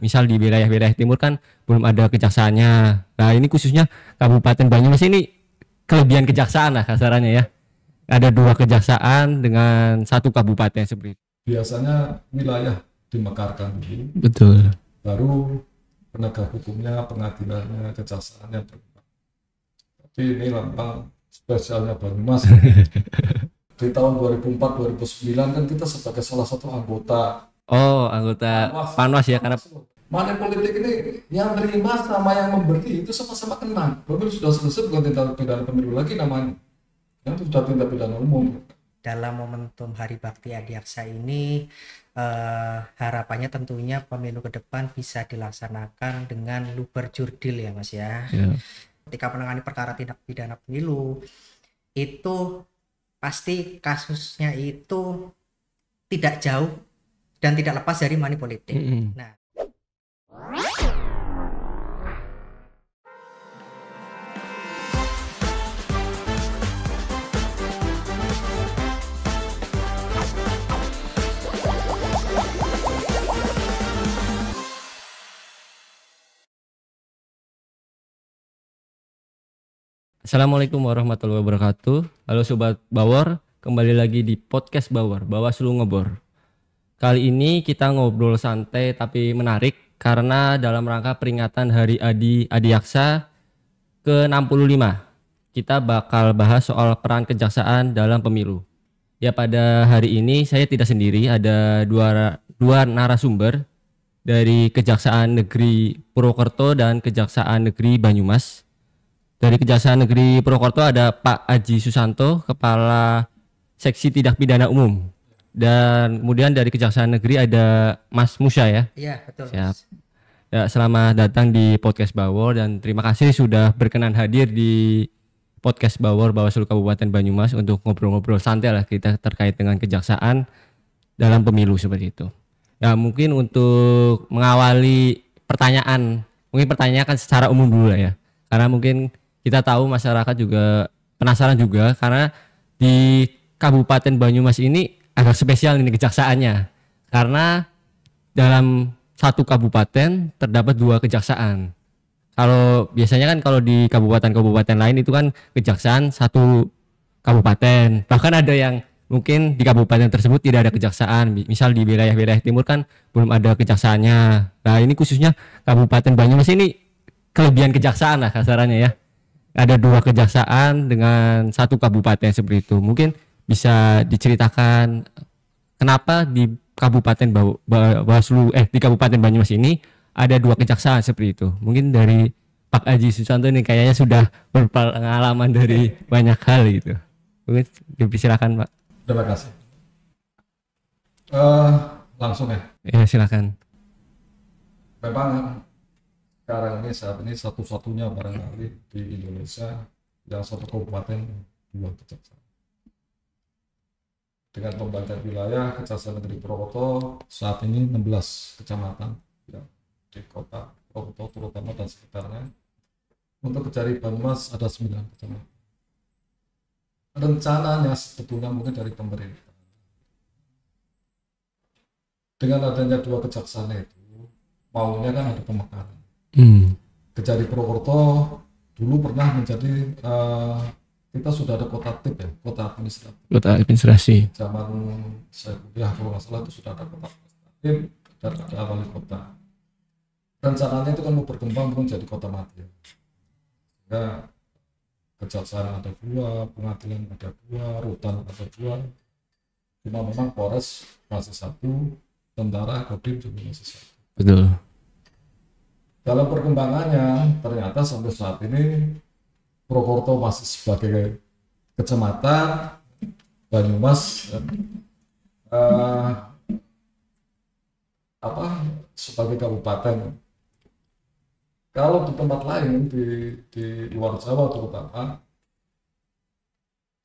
Misal di wilayah-wilayah timur kan belum ada kejaksaannya. Nah ini khususnya Kabupaten Banyumas ini kelebihan kejaksaan lah kasarannya ya. Ada 2 kejaksaan dengan 1 kabupaten seperti itu. Biasanya wilayah dimekarkan dulu, Betul. baru penegak hukumnya, pengadilannya, kejaksaannya berkembang. Tapi ini lambang spesialnya Banyumas. Di tahun 2004-2009 kan kita sebagai salah satu anggota Anggota Panwas ya, karena money politik ini yang terima sama yang memberi itu sama-sama kena. Pemilu sudah selesai, bukan tindak pidana pemilu lagi namanya, yang itu sudah tindak pidana umum. Dalam momentum Hari Bakti Adiaksa ini harapannya tentunya pemilu ke depan bisa dilaksanakan dengan luber jurdil ya Mas ya. Ketika menangani perkara tindak pidana pemilu itu pasti kasusnya itu tidak jauh dan tidak lepas dari money politik. Nah, Assalamualaikum warahmatullahi wabarakatuh. Halo Sobat Bawor, kembali lagi di podcast Bawor, Bawaslu Ngebor. Kali ini kita ngobrol santai tapi menarik karena dalam rangka peringatan Hari Adiaksa ke-65. Kita bakal bahas soal peran kejaksaan dalam pemilu. Ya pada hari ini saya tidak sendiri, ada dua narasumber dari Kejaksaan Negeri Purwokerto dan Kejaksaan Negeri Banyumas. Dari Kejaksaan Negeri Purwokerto ada Pak Aji Susanto, Kepala Seksi Tindak Pidana Umum. Dan kemudian dari Kejaksaan Negeri ada Mas Musya ya. iya betul. Siap. Ya, selamat datang di podcast Bawor dan terima kasih sudah berkenan hadir di podcast Bawor Bawaslu Kabupaten Banyumas untuk ngobrol-ngobrol santai lah kita terkait dengan kejaksaan dalam pemilu seperti itu. Ya mungkin untuk mengawali pertanyaan, mungkin pertanyaan kan secara umum dulu lah ya. Karena mungkin kita tahu masyarakat juga penasaran juga karena di Kabupaten Banyumas ini agak spesial ini kejaksaannya. Karena dalam satu kabupaten terdapat 2 kejaksaan. Kalau biasanya kan kalau di kabupaten-kabupaten lain itu kan kejaksaan satu kabupaten. Bahkan ada yang mungkin di kabupaten tersebut tidak ada kejaksaan. Misal di wilayah-wilayah timur kan belum ada kejaksaannya. Nah ini khususnya Kabupaten Banyumas ini kelebihan kejaksaan lah kasarannya ya. Ada 2 kejaksaan dengan 1 kabupaten seperti itu. Mungkin bisa diceritakan kenapa di Kabupaten di Kabupaten Banyumas ini ada 2 kejaksaan seperti itu. Mungkin dari Pak Aji Susanto ini kayaknya sudah berpengalaman dari banyak hal gitu. Mungkin silakan Pak. Terima kasih. Langsung ya. Ya silakan. Memang sekarang ini saat ini satu-satunya barangkali di Indonesia yang satu kabupaten 2 kejaksaan. Dengan pembagian wilayah Kejaksaan Negeri Purwokerto saat ini 16 kecamatan ya, di kota Purwokerto terutama dan sekitarnya. Untuk Kejari Banyumas ada 9 kecamatan. Rencananya sebetulnya mungkin dari pemerintah dengan adanya 2 kejaksaan itu maunya kan ada pemekaran. Kejari Purwokerto dulu pernah menjadi kita sudah ada kota tip ya, kota administratif. Kota administrasi. Zaman saya kuliah kalau nggak salah itu sudah ada kota administratif dan ada wali kota. Rencananya itu kan mau berkembang menjadi kota madya. Ya, kejaksaan ada 2, pengadilan ada 2, rutan ada 2. Cuma memang Polres masih 1, tentara Kodim juga masih 1. Betul. Dalam perkembangannya ternyata sampai saat ini Purwokerto masih sebagai kecamatan, Banyumas sebagai kabupaten. Kalau di tempat lain di luar Jawa terutama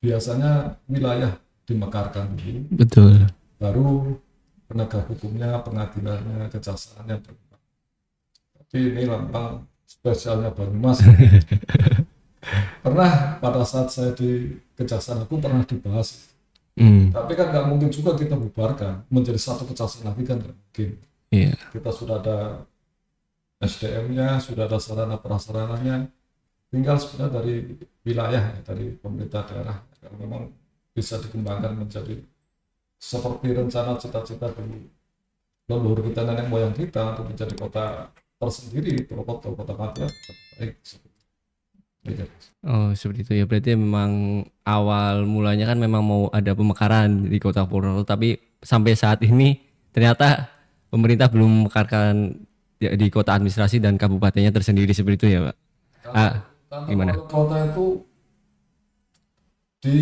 biasanya wilayah dimekarkan dulu. Betul. Baru penegak hukumnya, pengadilannya, kejaksaannya berkembang. Tapi ini lambang spesialnya Banyumas. Pernah pada saat saya di Kejaksaan Agung pernah dibahas. Tapi kan nggak mungkin juga kita bubarkan menjadi 1 kejaksaan lagi kan nggak mungkin. Iya. Kita sudah ada SDM-nya, sudah ada sarana prasarananya, tinggal sebenarnya dari wilayah, dari pemerintah daerah, yang memang bisa dikembangkan menjadi seperti rencana cita-cita dari leluhur kita, nenek moyang kita, untuk menjadi kota tersendiri, Purwokerto, kota madya. Baik, Oh, seperti itu ya. Berarti memang awal mulanya kan memang mau ada pemekaran di Kota Purwokerto, tapi sampai saat ini ternyata pemerintah belum memekarkan ya, di kota administrasi dan kabupatennya tersendiri seperti itu ya, Pak. Gimana? Kota itu di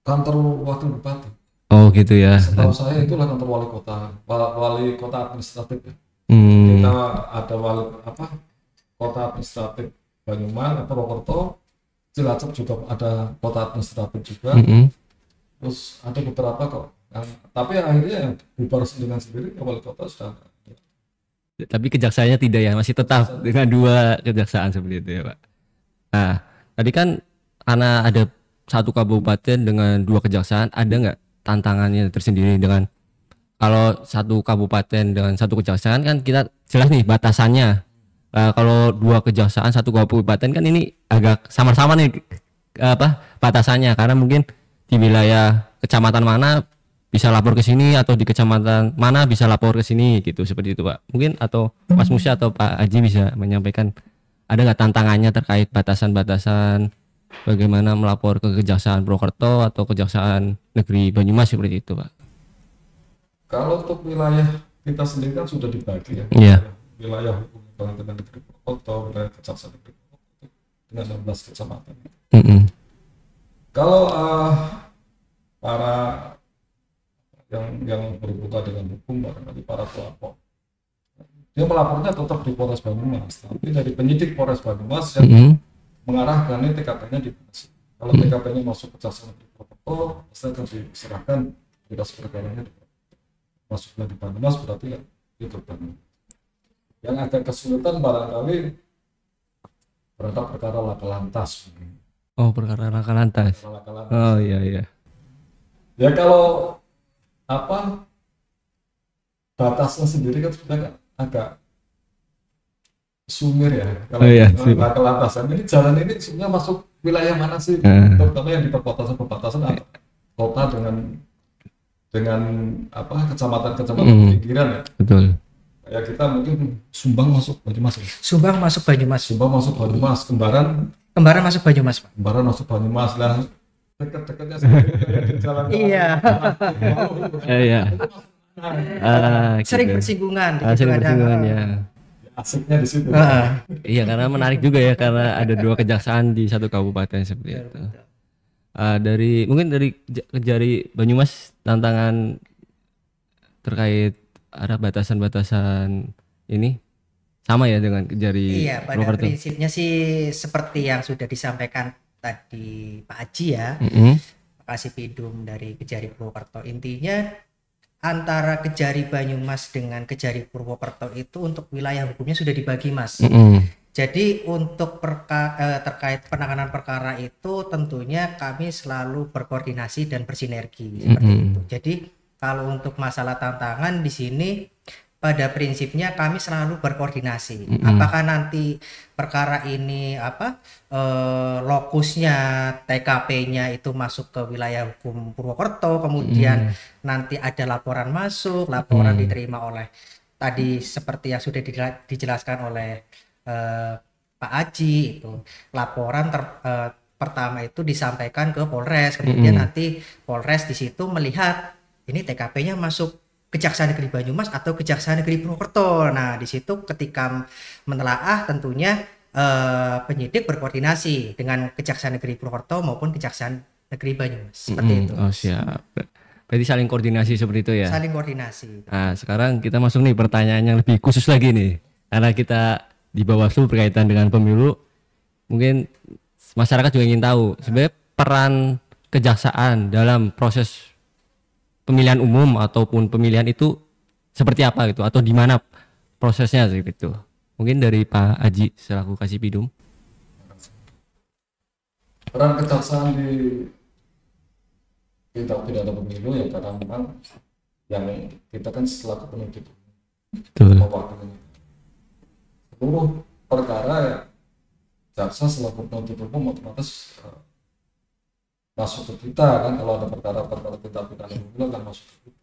kantor wakil bupati. Oh, gitu ya. Setahu saya itulah kantor wali kota, wali kota administratif ya. Hmm. Kita ada kota administratif Banyumas, Purwokerto, Cilacap juga ada kota administratif juga. Terus ada beberapa kok, tapi akhirnya yang bubar dengan sendiri wali kota sudah. Tapi kejaksaannya tidak ya, masih tetap dengan 2 kejaksaan seperti itu ya, Pak. Nah, tadi kan karena ada satu kabupaten dengan 2 kejaksaan, ada nggak tantangannya tersendiri dengan kalau satu kabupaten dengan satu kejaksaan kan kita jelas nih batasannya. Kalau 2 kejaksaan satu kabupaten kan ini agak samar-samar nih batasannya, karena mungkin di wilayah kecamatan mana bisa lapor ke sini atau di kecamatan mana bisa lapor ke sini gitu, seperti itu Pak. Mungkin atau Mas Musya atau Pak Aji bisa menyampaikan ada nggak tantangannya terkait batasan-batasan bagaimana melapor ke Kejaksaan Purwokerto atau Kejaksaan Negeri Banyumas seperti itu Pak. Kalau untuk wilayah kita sendiri kan sudah dibagi ya. Iya. Wilayah hukum Pengadilan Negeri Purwokerto, wilayah Kejaksaan Negeri Purwokerto dengan 16 kecamatan. Kalau para yang berhubungan dengan hukum, barangkali para pelapor, dia melapornya tetap di Polres Banyumas, tapi dari penyidik Polres Banyumas yang mengarahkan ini TKP-nya di mana sih. Kalau TKP-nya masuk Kejaksaan Negeri Purwokerto, pasti akan diserahkan berkas perkaranya di masuknya di Banyumas, berarti ya itu Banyumas. Yang agak kesulitan barangkali berada perkara laka lantas. Oh, perkara laka lantas. Oh iya. Ya kalau batasnya sendiri kan sebenarnya agak sumir ya. Kalau laka lantasan ini jalan ini sebenarnya masuk wilayah mana sih? Terutama yang di perbatasan atau kota dengan kecamatan pinggiran ya. Betul. Ya kita mungkin Sumbang masuk Banyumas ya. Sumbang masuk Banyumas. Kembaran masuk Banyumas, Pak. Kembaran masuk Banyumas lah. Dekat-dekatnya di jalan. Iya. Iya. Sering bersinggungan. Sering bersinggungan ya. Asiknya di situ. Iya, karena menarik juga ya, karena ada 2 kejaksaan di satu kabupaten seperti itu. Dari Banyumas tantangan terkait ada batasan-batasan ini sama ya dengan Kejari. Iya, pada Purwokerto. prinsipnya sih seperti yang sudah disampaikan tadi Pak Aji ya. Makasih Pidum dari Kejari Purwokerto. Intinya antara Kejari Banyumas dengan Kejari Purwokerto itu untuk wilayah hukumnya sudah dibagi, Mas. Jadi untuk terkait penanganan perkara itu tentunya kami selalu berkoordinasi dan bersinergi seperti itu. Jadi kalau untuk masalah tantangan di sini pada prinsipnya kami selalu berkoordinasi. Apakah nanti perkara ini lokusnya TKP-nya itu masuk ke wilayah hukum Purwokerto, kemudian nanti ada laporan masuk, laporan diterima oleh tadi seperti yang sudah dijelaskan oleh Pak Aji, itu laporan pertama itu disampaikan ke Polres, kemudian nanti Polres di situ melihat ini TKP-nya masuk Kejaksaan Negeri Banyumas atau Kejaksaan Negeri Purwokerto. Nah, di situ ketika menelaah tentunya penyidik berkoordinasi dengan Kejaksaan Negeri Purwokerto maupun Kejaksaan Negeri Banyumas. Seperti itu. Oh, siap. Berarti saling koordinasi seperti itu ya? Saling koordinasi. Nah, sekarang kita masuk nih pertanyaan yang lebih khusus lagi nih. Karena kita di Bawaslu berkaitan dengan pemilu, mungkin masyarakat juga ingin tahu sebenarnya peran kejaksaan dalam proses pemilihan umum ataupun pemilihan itu seperti apa gitu, atau di mana prosesnya gitu. Mungkin dari Pak Aji selaku Kasih Pidum. Peran kejaksaan di tindak pidana pemilu ya, karena memang yang kita kan selaku penyidik mewakili seluruh perkara ya jaksa selaku penuntut umum otomatis masuk ke kita kan, kalau ada perkara-perkara tindak pidana pemilu akan masuk ke kita.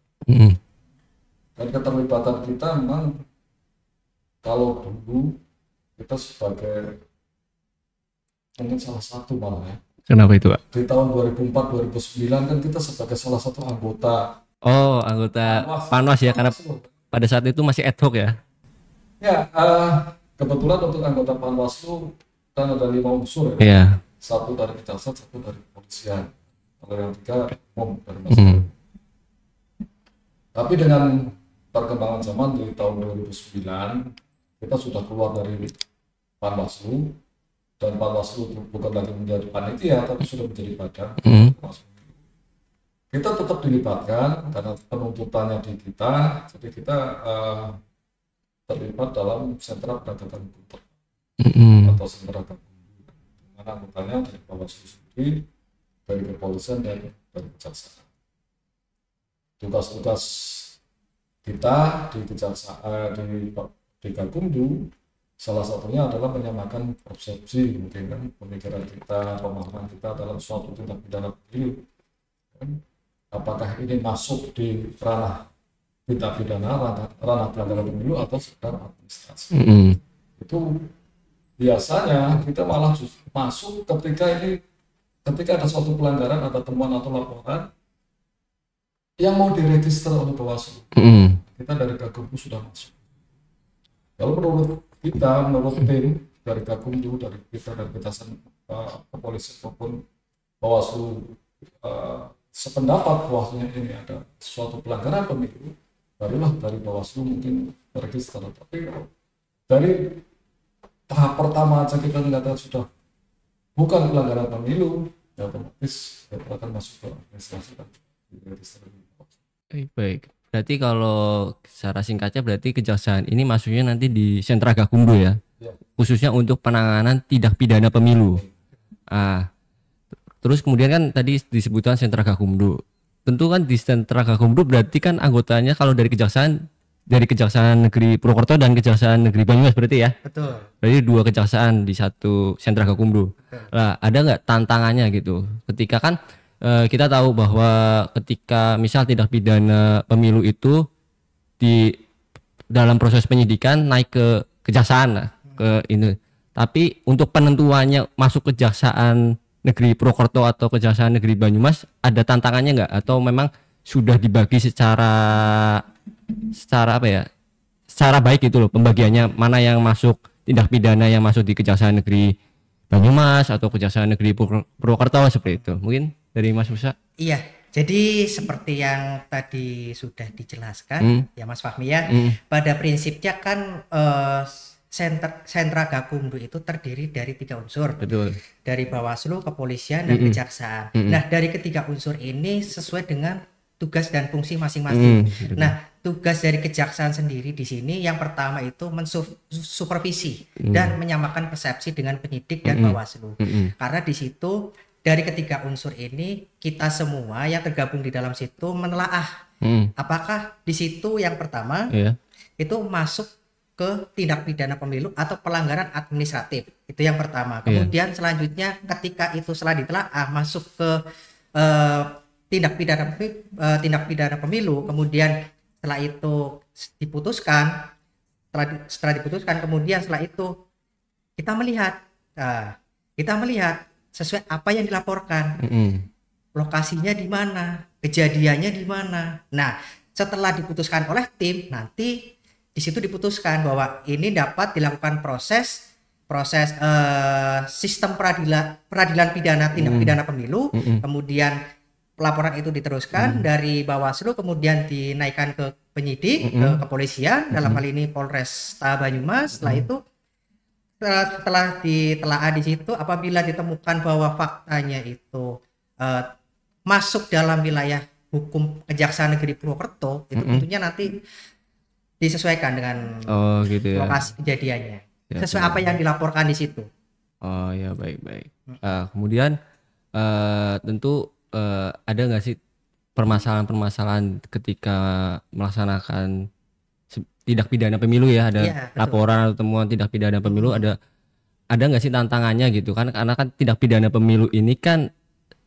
Dan keterlibatan kita memang kalau dulu kita sebagai mungkin salah satu malah ya. Kenapa itu, Pak? Di tahun 2004-2009 kan kita sebagai salah satu anggota. Oh, anggota Panwas ya, karena pada saat itu masih ad hoc ya? Ya, kebetulan untuk anggota Panwaslu kan ada 5 unsur ya. Iya. Satu dari kejaksaan, satu dari kepolisian. Kalau yang 3 umum dari masyarakat. Tapi dengan perkembangan zaman di tahun 2009 kita sudah keluar dari Panwaslu, dan Panwaslu bukan lagi menjadi panitia tapi sudah menjadi badan. Kita tetap dilibatkan karena penuntutannya di kita, jadi kita terlibat dalam sentra penegakan hukum atau sentra gakumdu, di mana anggotanya dari Bawaslu sendiri, dari kepolisian dan dari kejaksaan. Tugas-tugas kita di kejaksaan di Gakumdu salah satunya adalah menyamakan persepsi, mungkin kan, pemikiran kita, pemahaman kita dalam suatu tindak pidana pemilu. Apakah ini masuk di ranah tindak pidana, ranah pelanggaran pemilu atau sekedar administrasi. Itu biasanya kita malah masuk ketika ada suatu pelanggaran, ada temuan atau laporan yang mau diregister oleh Bawaslu. Kita dari Gakumdu sudah masuk. Kalau menurut kita, menurut tim dari Gakumdu, dari kita, dari Kejaksaan, kepolisian maupun Bawaslu sependapat bahwasanya ini ada suatu pelanggaran pemilu, barulah dari Bawaslu mungkin meregister. Tapi dari tahap pertama aja kita melihat sudah bukan pelanggaran pemilu, ya otomatis kita akan masuk ke administrasi dan diregister. Baik. Berarti kalau secara singkatnya berarti kejaksaan ini masuknya nanti di sentra Gakumdu ya? Khususnya untuk penanganan tindak pidana pemilu. Terus kemudian kan tadi disebutkan sentra Gakumdu. Tentu kan di sentra Gakumdu berarti kan anggotanya kalau dari Kejaksaan Negeri Purwokerto dan Kejaksaan Negeri Banyumas berarti ya? Betul. Berarti 2 kejaksaan di satu sentra Gakumdu. Lah, ada nggak tantangannya gitu? Ketika kan kita tahu bahwa ketika misal tindak pidana pemilu itu di dalam proses penyidikan naik ke kejaksaan ke ini. Tapi untuk penentuannya masuk Kejaksaan Negeri Purwokerto atau Kejaksaan Negeri Banyumas ada tantangannya nggak, atau memang sudah dibagi secara apa ya, secara baik gitu loh pembagiannya, mana yang masuk tindak pidana yang masuk di Kejaksaan Negeri Banyumas atau Kejaksaan Negeri Purwokerto seperti itu? Mungkin dari Mas Musa. Iya, jadi seperti yang tadi sudah dijelaskan ya Mas Fahmi ya, pada prinsipnya kan sentra Gakumdu itu terdiri dari 3 unsur. Betul. Dari Bawaslu, kepolisian, dan kejaksaan. Nah, dari ketiga unsur ini sesuai dengan tugas dan fungsi masing-masing. Nah, tugas dari kejaksaan sendiri di sini yang pertama itu mensupervisi dan menyamakan persepsi dengan penyidik dan Bawaslu. Karena di situ dari ketiga unsur ini kita semua yang tergabung di dalam situ menelaah apakah di situ yang pertama itu masuk ke tindak pidana pemilu atau pelanggaran administratif. Itu yang pertama. Kemudian selanjutnya ketika itu setelah ditelaah masuk ke tindak pidana pemilu, kemudian setelah itu diputuskan, kemudian setelah itu kita melihat sesuai apa yang dilaporkan, lokasinya di mana, kejadiannya di mana. Nah, setelah diputuskan oleh tim, nanti di situ diputuskan bahwa ini dapat dilakukan proses sistem peradilan pidana tindak pidana pemilu, kemudian laporan itu diteruskan dari Bawaslu, kemudian dinaikkan ke penyidik, ke kepolisian, dalam hal ini Polresta Banyumas. Setelah itu setelah ditelaah di situ, apabila ditemukan bahwa faktanya itu masuk dalam wilayah hukum Kejaksaan Negeri Purwokerto, itu tentunya nanti disesuaikan dengan lokasi kejadiannya, sesuai apa yang dilaporkan di situ. Oh ya, baik. Kemudian tentu ada nggak sih permasalahan-permasalahan ketika melaksanakan tidak pidana pemilu ya, ada Iya, betul. laporan atau temuan tidak pidana pemilu, ada nggak sih tantangannya gitu kan, karena kan tidak pidana pemilu ini kan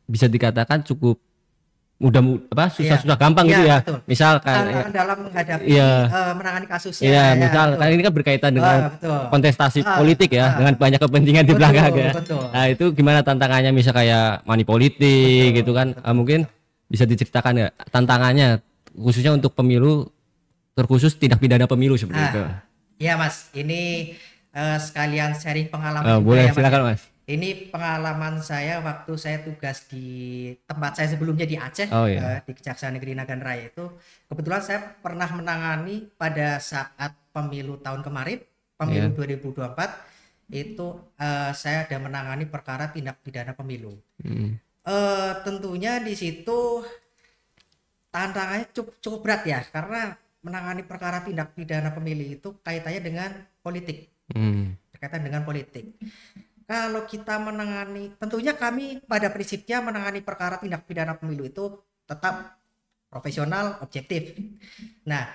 bisa dikatakan cukup susah gampang Iya, gitu ya, betul. misal Tantangan dalam menghadapi iya. menangani kasusnya. Iya, ya, misal betul. kan ini kan berkaitan dengan Betul. kontestasi politik ya, dengan banyak kepentingan di Betul, belakang ya. betul. Nah, itu gimana tantangannya, misal kayak money politik Betul, gitu kan. betul, Mungkin bisa diceritakan ya tantangannya khususnya untuk pemilu, terkhusus tidak pidana pemilu seperti itu. Iya Mas, ini sekalian sharing pengalaman juga Boleh, ya Mas. silakan Mas. Ini pengalaman saya waktu saya tugas di tempat saya sebelumnya di Aceh, di Kejaksaan Negeri Nagan Raya itu. Kebetulan saya pernah menangani pada saat pemilu tahun kemarin, pemilu 2024, itu saya ada menangani perkara tindak pidana pemilu. Tentunya di situ tantangannya cukup berat ya, karena menangani perkara tindak pidana pemilu itu kaitannya dengan politik. Berkaitan dengan politik. Kalau kita menangani, tentunya kami pada prinsipnya menangani perkara tindak pidana pemilu itu tetap profesional, objektif. Nah,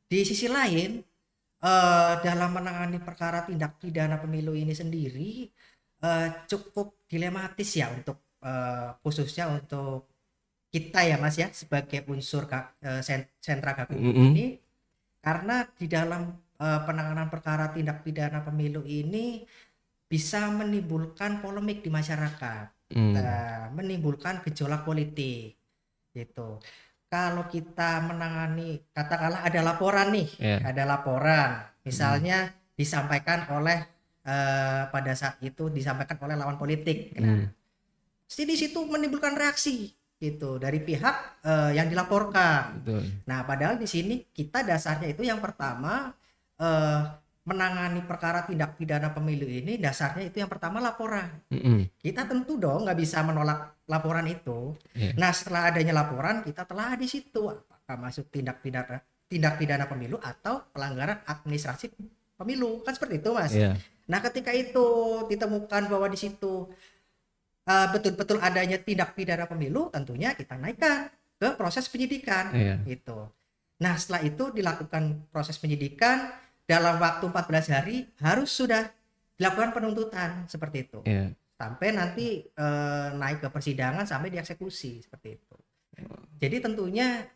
di sisi lain dalam menangani perkara tindak pidana pemilu ini sendiri cukup dilematis ya untuk khususnya untuk kita ya Mas ya sebagai unsur sentra Gakumdu ini, karena di dalam penanganan perkara tindak pidana pemilu ini bisa menimbulkan polemik di masyarakat, menimbulkan gejolak politik gitu. Kalau kita menangani, katakanlah ada laporan nih, ada laporan, misalnya disampaikan oleh pada saat itu disampaikan oleh lawan politik, di situ menimbulkan reaksi gitu dari pihak yang dilaporkan. Betul. Nah, padahal di sini kita dasarnya itu yang pertama menangani perkara tindak pidana pemilu ini dasarnya itu yang pertama laporan. Kita tentu dong nggak bisa menolak laporan itu. Nah, setelah adanya laporan kita telah di situ apakah masuk tindak pidana pemilu atau pelanggaran administratif pemilu, kan seperti itu Mas. Nah, ketika itu ditemukan bahwa di situ betul-betul adanya tindak pidana pemilu, tentunya kita naikkan ke proses penyidikan gitu. Nah, setelah itu dilakukan proses penyidikan. Dalam waktu 14 hari harus sudah dilakukan penuntutan seperti itu. Sampai nanti naik ke persidangan sampai dieksekusi seperti itu. Jadi tentunya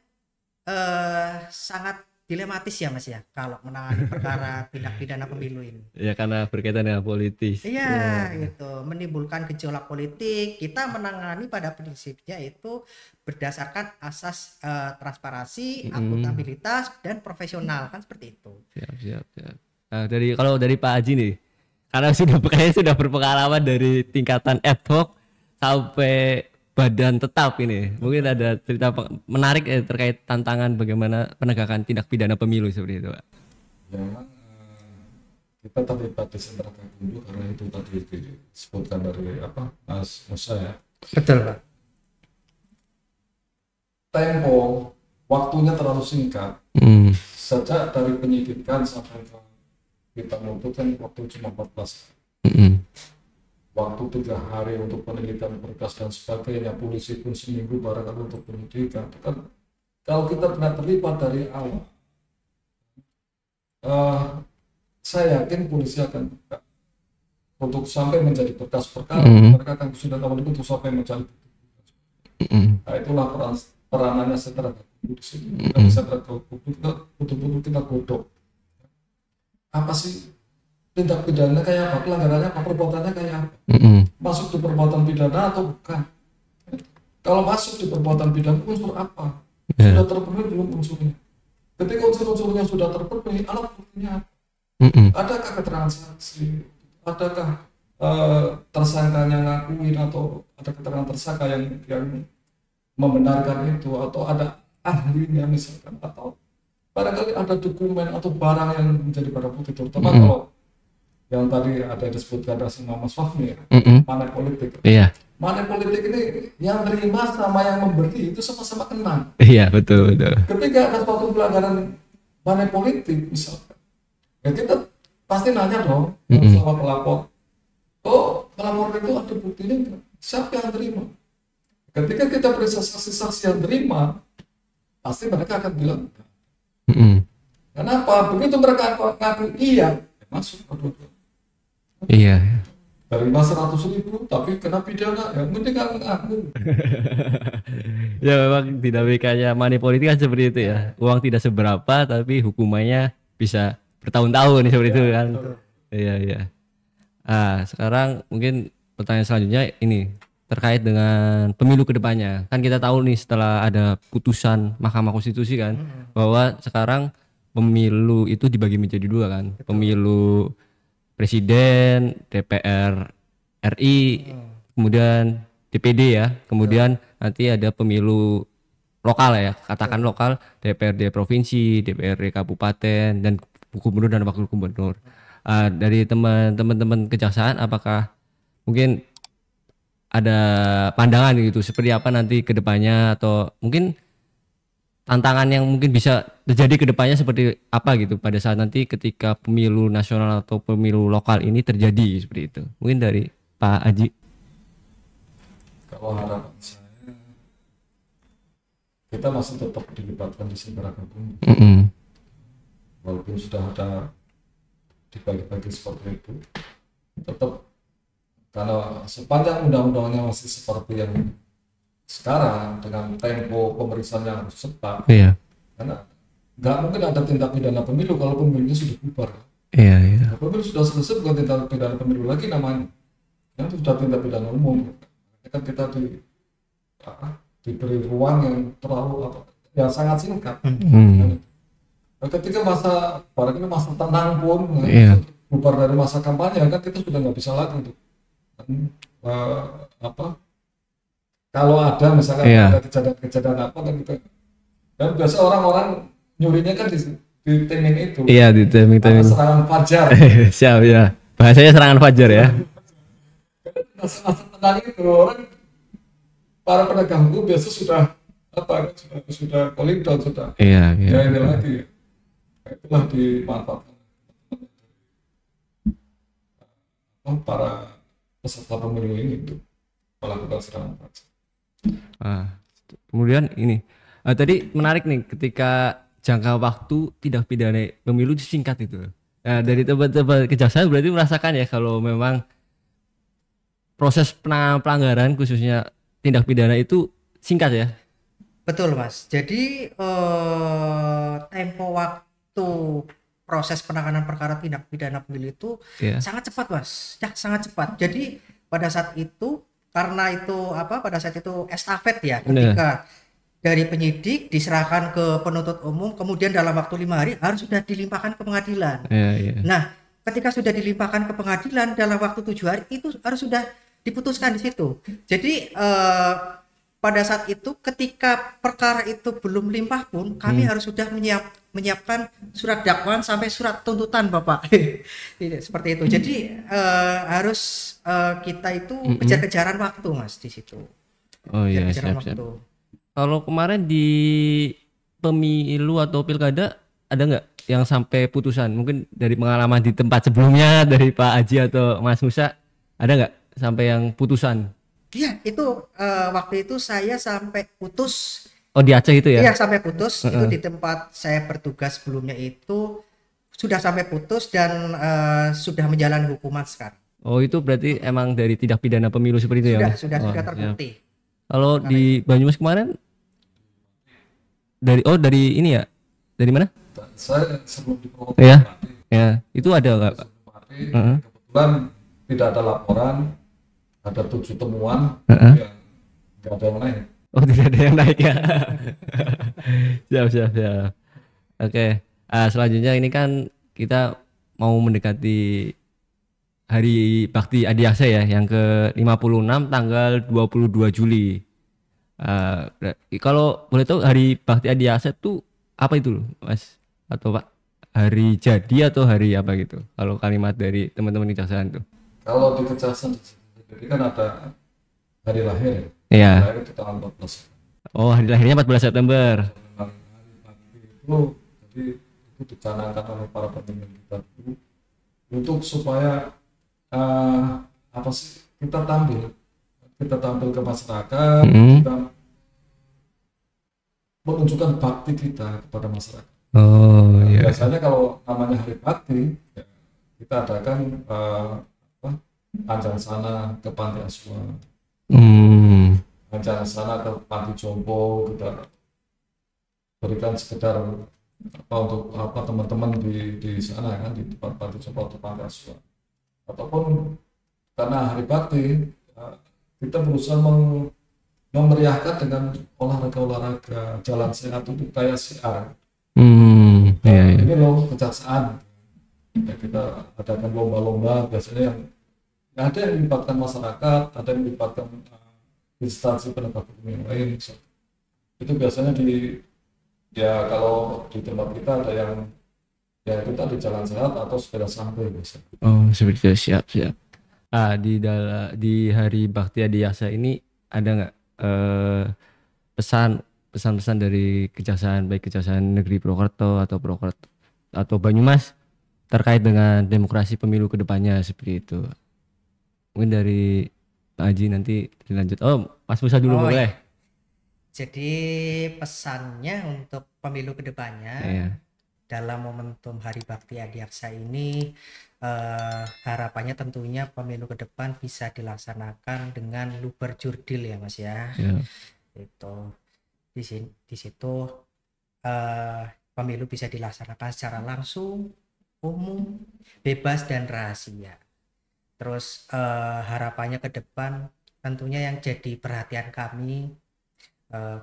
sangat dilematis ya Mas ya kalau menangani perkara tindak pidana pemilu ini. Ya karena berkaitan dengan politis. Iya gitu, menimbulkan gejolak politik. Kita menangani pada prinsipnya itu berdasarkan asas transparansi, akuntabilitas dan profesional, kan seperti itu. Siap. Nah, kalau dari Pak Haji nih, karena sudah berpengalaman dari tingkatan ad hoc sampai badan tetap ini, mungkin ada cerita menarik terkait tantangan bagaimana penegakan tindak pidana pemilu seperti itu Pak. Ya memang kita terlibat di sentra Gakumdu karena itu tadi disebutkan dari Mas Musa ya. Betul Pak. Tempo waktunya terlalu singkat. Sejak dari penyidikan sampai kita menuntutkan waktu cuma 14 hari. Waktu 3 hari untuk penelitian berkas dan sebagainya, polisi pun seminggu barangkali untuk penyidikan. Kan kalau kita tidak terlibat dari awal, saya yakin polisi akan untuk sampai menjadi berkas perkara, mereka akan sudah awal itu sampai mencari. Nah, itulah peranannya sentra Gakumdu di sini. Sentra Gakumdu kita betul-betul kita godok. Apa sih tindak pidana kayak apa, pelanggarannya apa, perbuatannya kayak apa, masuk di perbuatan pidana atau bukan. Kalau masuk di perbuatan pidana, unsur apa, sudah terpenuhi belum unsurnya. Ketika unsur-unsurnya sudah terpenuhi, alat buktinya apa, adakah keterangan saksi, adakah tersangkanya ngakuin atau ada keterangan tersangka yang membenarkan itu, atau ada ahlinya misalkan, atau barangkali ada dokumen atau barang yang menjadi barang bukti, terutama kalau yang tadi ada disebutkan sama Mas Fahmi ya, money politik. Money politik ini yang terima sama yang memberi itu sama-sama kena. Iya, betul. Ketika ada suatu pelanggaran money politik misalkan, ya kita pasti nanya dong sama pelapor. Oh, pelapor itu ada buktinya enggak? Siapa yang terima? Ketika kita periksa saksi-saksi yang terima, pasti mereka akan bilang enggak. Kenapa? Begitu mereka ngaku iya, masuk. Iya. Dari 100.000 tapi kena pidana, ya mending ngaku. Ya memang dinamikanya money politik kan seperti itu ya. Uang tidak seberapa tapi hukumannya bisa bertahun-tahun seperti itu kan. Iya, iya. Sekarang mungkin pertanyaan selanjutnya ini terkait dengan pemilu kedepannya. Kan kita tahu nih setelah ada putusan Mahkamah Konstitusi kan bahwa sekarang pemilu itu dibagi menjadi dua kan. Pemilu presiden, DPR RI, kemudian DPD ya. Kemudian nanti ada pemilu lokal ya, katakan lokal, DPRD provinsi, DPRD kabupaten, dan gubernur dan wakil gubernur. Dari teman-teman kejaksaan, apakah mungkin ada pandangan gitu seperti apa nanti ke depannya, atau mungkin tantangan yang mungkin bisa terjadi ke depannya seperti apa gitu pada saat nanti ketika pemilu nasional atau pemilu lokal ini terjadi seperti itu. Mungkin dari Pak Aji. Kalau harapan saya, kita masih tetap dilibatkan di segala hukum. Walaupun sudah ada dibagi-bagi seperti itu, tetap karena sepanjang undang-undangnya masih seperti yang sekarang dengan tempo pemeriksaan yang harus cepat, karena nggak mungkin ada tindak pidana pemilu kalau pemilunya sudah bubar. Kalau pemilu sudah selesai bukan tindak pidana pemilu lagi namanya, itu sudah tindak pidana umum. Kan kita diberi ruang yang terlalu yang sangat singkat. Ketika masa barang ini masa tenang pun, bubar dari masa kampanye kan kita sudah nggak bisa lagi untuk kalau ada misalkan ada kejadian apa kan kita, dan biasa orang-orang nyurinya kan di timing itu. Iya, di timing serangan fajar. Siap ya, bahasanya serangan fajar ya. Masa tenang itu orang, para penegak hukum biasa sudah sudah calling down, sudah ini lagi itulah dimanfaatkan para peserta pemilu ini untuk melakukan serangan fajar. Kemudian ini tadi menarik nih ketika jangka waktu tindak pidana pemilu singkat itu. Dari teman-teman kejaksaan berarti merasakan ya kalau memang proses pelanggaran khususnya tindak pidana itu singkat ya. Betul Mas. Jadi tempo waktu proses penanganan perkara tindak pidana pemilu itu sangat cepat Mas. Ya, sangat cepat. Jadi pada saat itu karena itu pada saat itu estafet ya, ketika dari penyidik diserahkan ke penuntut umum, kemudian dalam waktu 5 hari harus sudah dilimpahkan ke pengadilan. Nah, ketika sudah dilimpahkan ke pengadilan dalam waktu 7 hari itu harus sudah diputuskan di situ. Jadi pada saat itu ketika perkara itu belum limpah pun kami harus sudah menyiapkan surat dakwaan sampai surat tuntutan Bapak. Seperti itu. Jadi harus kita itu kejar-kejaran waktu Mas di situ. Siap. Kalau kemarin di pemilu atau pilkada ada nggak yang sampai putusan? Mungkin dari pengalaman di tempat sebelumnya dari Pak Aji atau Mas Musa, ada nggak sampai yang putusan? Iya, itu waktu itu saya sampai putus. Oh, di Aceh itu ya? Iya, sampai putus. Itu di tempat saya bertugas sebelumnya itu sudah sampai putus dan sudah menjalani hukuman sekarang. Oh, itu berarti emang dari tindak pidana pemilu seperti itu ya? Sudah terbukti. Kalau di Banyumas kemarin dari ini ya? Dari mana? Saya sebelum di ya, itu ada nggak Pak? Kebetulan tidak ada laporan, ada 7 temuan yang nggak ada yang naik. Oh, tidak ada yang naik ya. Siap. Oke. Selanjutnya ini kan kita mau mendekati Hari Bakti Adiaksa ya, yang ke-56 tanggal 22 Juli. Kalau boleh tahu Hari Bakti Adiaksa itu apa itu loh, Mas? Atau Pak, hari jadi atau hari apa gitu? Kalau kalimat dari teman-teman kejaksaan itu. Kalau di kejaksaan jadi kan ada hari lahir. Iya. Lahir di tanggal 14. Oh, hari lahirnya 14 September. Jadi itu dicanangkan oleh para pemimpin kita dulu untuk supaya kita tampil ke masyarakat, kita menunjukkan bakti kita kepada masyarakat. Oh Nah, ya. biasanya kalau namanya hari bakti, ya, kita adakan apa, Anjangsana ke panti asuhan, Hmm. Anjangsana ke panti jompo, kita berikan sekedar apa untuk apa teman-teman di sana kan, di tempat panti jompo atau panti asuhan. Ataupun karena hari bakti, eh, kita berusaha memeriahkan dengan olahraga-olahraga jalan sehat itu kayak siar. Iya iya. Ini loh kejaksaan. Ya, kita adakan lomba-lomba biasanya yang ada yang melibatkan masyarakat, ada yang melibatkan instansi penegak hukum yang lain. Itu biasanya ya kalau di tempat kita ada yang ya kita di jalan sehat atau sepeda santai biasanya. Oh seperti itu, siap siap. Di hari Bakti Adiaksa ini ada nggak pesan-pesan dari kejaksaan, baik Kejaksaan Negeri Purwokerto atau Banyumas terkait dengan demokrasi pemilu kedepannya seperti itu? Mungkin dari Pak Haji nanti dilanjut. Oh, Mas Musa dulu Oh, boleh. Jadi pesannya untuk pemilu kedepannya Iya. dalam momentum Hari Bakti Adiaksa ini, harapannya tentunya pemilu ke depan bisa dilaksanakan dengan luber jurdil ya Mas ya. Iya. Itu di situ pemilu bisa dilaksanakan secara langsung, umum, bebas dan rahasia. Terus harapannya ke depan tentunya yang jadi perhatian kami,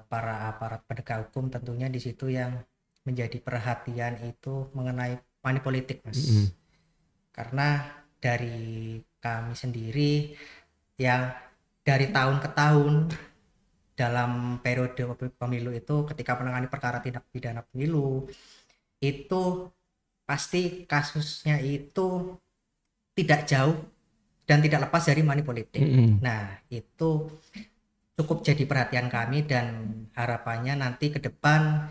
para aparat penegak hukum, tentunya di situ yang menjadi perhatian itu mengenai money politik Mas. Karena dari kami sendiri yang dari tahun ke tahun dalam periode pemilu itu, ketika menangani perkara tindak pidana pemilu itu pasti kasusnya itu tidak jauh dan tidak lepas dari money politik. Nah, itu cukup jadi perhatian kami dan harapannya nanti ke depan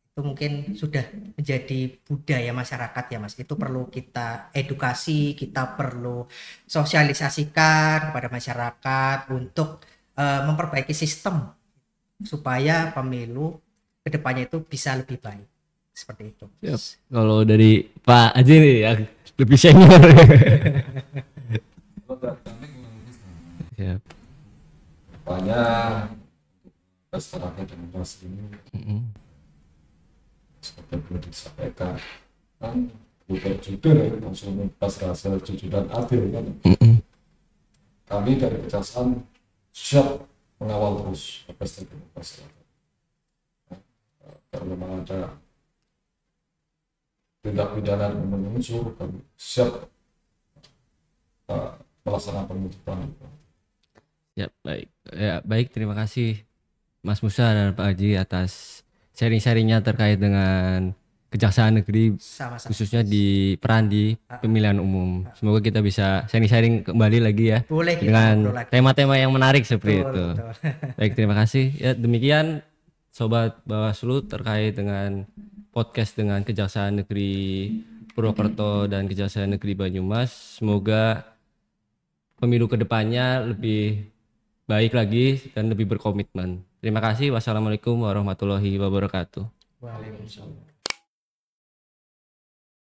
itu mungkin sudah menjadi budaya masyarakat ya Mas. Itu perlu kita edukasi, kita perlu sosialisasikan kepada masyarakat untuk memperbaiki sistem supaya pemilu kedepannya itu bisa lebih baik, seperti itu. Siap. Kalau dari Pak Haji nih yang lebih senior. Siap. Banyak masyarakat demokrasi ini seperti yang perlu disampaikan kan, bukan jujur ya, langsung pas rasa jujur dan adil kan. Kami dari Kejaksaan siap mengawal terus pesta demokrasi. Kalau memang ada tindak pidana yang memenuhi unsur, kami siap melaksanakan penutupan. Ya, baik. Ya, baik, terima kasih Mas Musa dan Pak Haji atas sharing-sharingnya terkait dengan Kejaksaan Negeri, Sama-sama. khususnya di peran di pemilihan umum. Semoga kita bisa sharing-sharing kembali lagi ya. Boleh kita dengan ngobrol lagi. tema-tema yang menarik seperti Betul, itu. betul. Baik, terima kasih. Ya, demikian Sobat Bawaslu terkait dengan podcast dengan Kejaksaan Negeri Purwokerto dan Kejaksaan Negeri Banyumas. Semoga pemilu kedepannya lebih baik lagi dan lebih berkomitmen. Terima kasih. Wassalamualaikum warahmatullahi wabarakatuh. Waalaikumsalam.